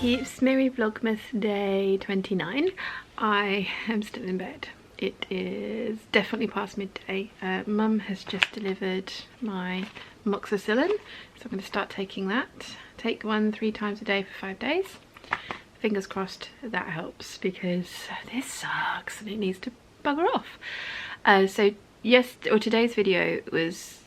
peeps, merry Vlogmas day 29. I am still in bed. It is definitely past midday. Mum has just delivered my amoxicillin, so I'm going to start taking that. Take one 3 times a day for 5 days. Fingers crossed that helps, because this sucks and it needs to bugger off. Today's video was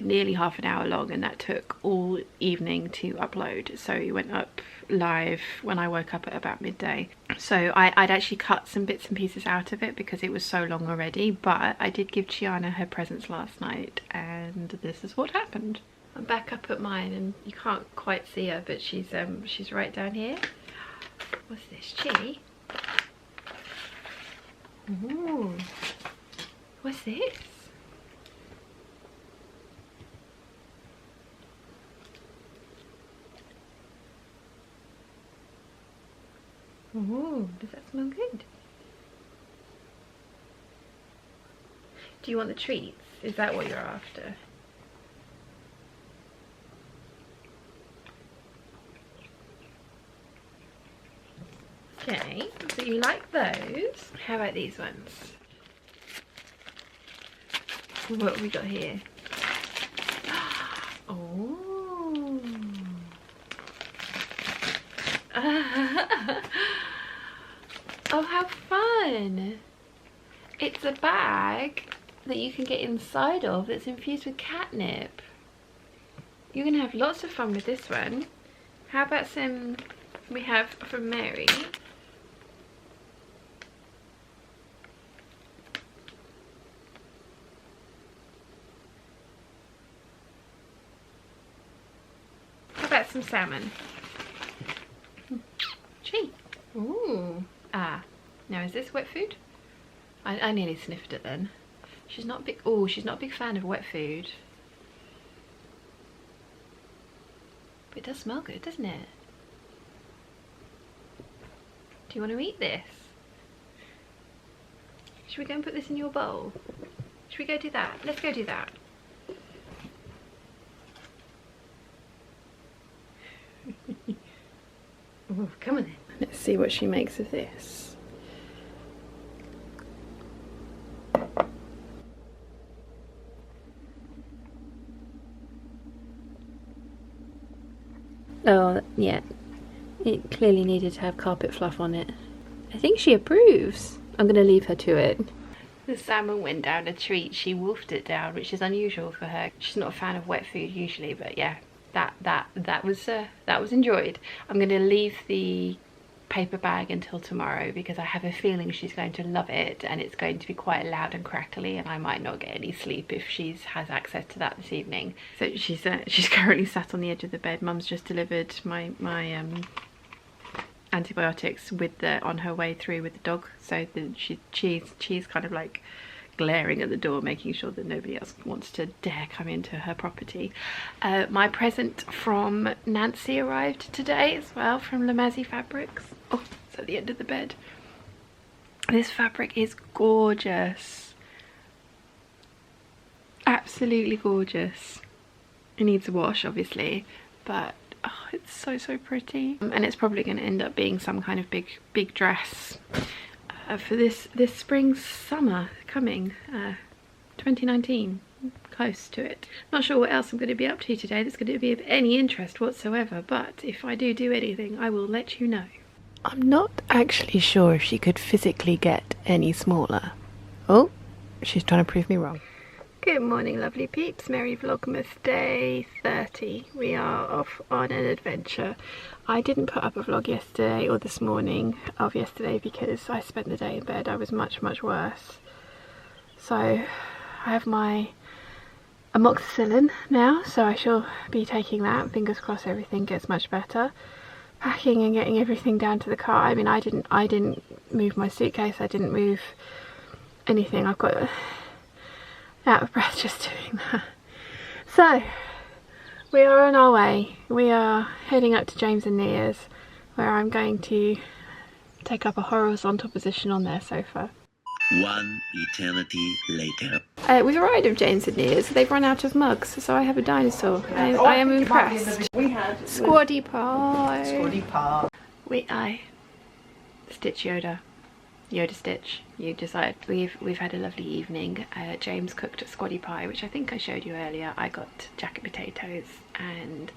nearly half an hour long, and that took all evening to upload. So it went up live when I woke up at about midday. So I'd actually cut some bits and pieces out of it because it was so long already, but I did give Chiana her presents last night, and this is what happened. I'm back up at mine, and you can't quite see her, but she's right down here. What's this? Chi? Ooh. What's this? Oh, does that smell good? Do you want the treats? Is that what you're after? Okay, so you like those. How about these ones? What have we got here? Oh. Oh, how fun! It's a bag that you can get inside of that's infused with catnip. You're gonna have lots of fun with this one. How about some we have from Mary? How about some salmon? Treat. Ooh. Ah. Now is this wet food? I nearly sniffed it then. She's not big. Oh, she's not a big fan of wet food. But it does smell good, doesn't it? Do you want to eat this? Should we go and put this in your bowl? Should we go do that? Let's go do that. Ooh, come on then. Let's see what she makes of this. Oh, yeah. It clearly needed to have carpet fluff on it. I think she approves. I'm going to leave her to it. The salmon went down a treat. She wolfed it down, which is unusual for her. She's not a fan of wet food usually, but yeah, that was enjoyed. I'm going to leave the paper bag until tomorrow because I have a feeling she's going to love it, and it's going to be quite loud and crackly, and I might not get any sleep if she has access to that this evening. So she's currently sat on the edge of the bed. Mum's just delivered my antibiotics on her way through with the dog, so she's kind of like glaring at the door, making sure that nobody else wants to dare come into her property. My present from Nancy arrived today as well, from Lamazi Fabrics. Oh, it's at the end of the bed. This fabric is gorgeous. Absolutely gorgeous. It needs a wash, obviously, but oh, it's so pretty. And it's probably going to end up being some kind of big dress for this spring summer coming, 2019, close to it. Not sure what else I'm going to be up to today that's going to be of any interest whatsoever, but if I do anything, I will let you know. I'm not actually sure if she could physically get any smaller. Oh, she's trying to prove me wrong. Good morning, lovely peeps. Merry Vlogmas day 30. We are off on an adventure. I didn't put up a vlog yesterday or this morning of yesterday because I spent the day in bed. I was much worse. So I have my amoxicillin now, so I shall be taking that. Fingers crossed everything gets much better. Packing and getting everything down to the car. I mean, I didn't move my suitcase. I didn't move anything. I've got out of breath just doing that. So we are on our way. We are heading up to James and Nia's, where I'm going to take up a horizontal position on their sofa. One eternity later. We've arrived at James and Nia's. They've run out of mugs, so I have a dinosaur. I am impressed. We had Squaddy pie. Squaddy pie. I Stitch Yoda. Yoda Stitch, you decide. We've had a lovely evening. James cooked squaddy pie, which I think I showed you earlier. I got jacket potatoes, and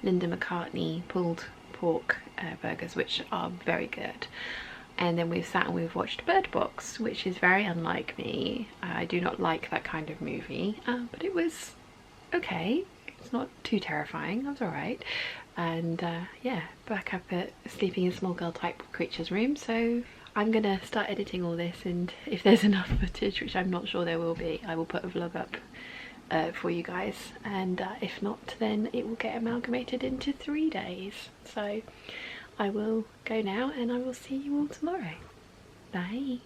Linda McCartney pulled pork burgers, which are very good. And then we've sat and we've watched Bird Box, which is very unlike me. I do not like that kind of movie, but it was okay. It's not too terrifying. I was alright. And yeah, back up at sleeping in small girl type creatures room. So I'm gonna start editing all this, and if there's enough footage, which I'm not sure there will be, I will put a vlog up for you guys, and if not, then it will get amalgamated into 3 days. So I will go now, and I will see you all tomorrow. Bye.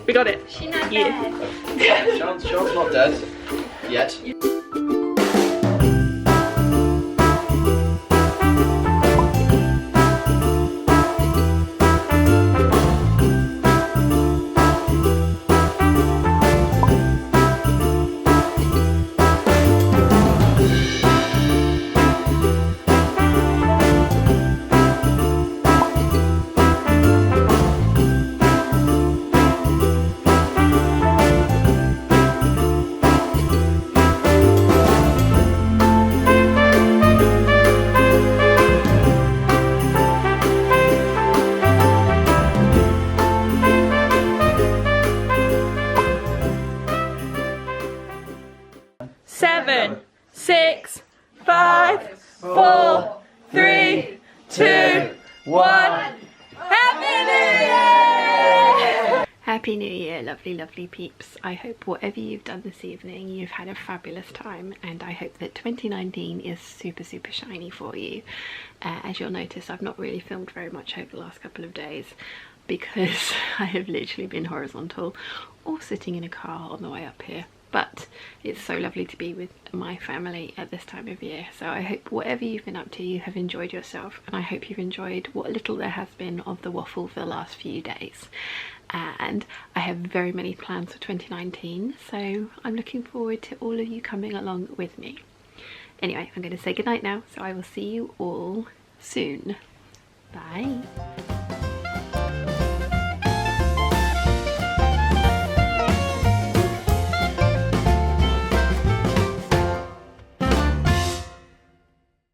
We got it. She's not Yeah. dead. Sean's not dead yet. Seven, 6, 5, 4, 3, 2, 1. Happy New Year! Happy New Year, lovely, lovely peeps. I hope whatever you've done this evening, you've had a fabulous time, and I hope that 2019 is super, super shiny for you. As you'll notice, I've not really filmed very much over the last couple of days because I have literally been horizontal or sitting in a car on the way up here. But it's so lovely to be with my family at this time of year. So I hope whatever you've been up to, you have enjoyed yourself. And I hope you've enjoyed what little there has been of the waffle for the last few days. And I have very many plans for 2019. So I'm looking forward to all of you coming along with me. Anyway, I'm going to say goodnight now. So I will see you all soon. Bye.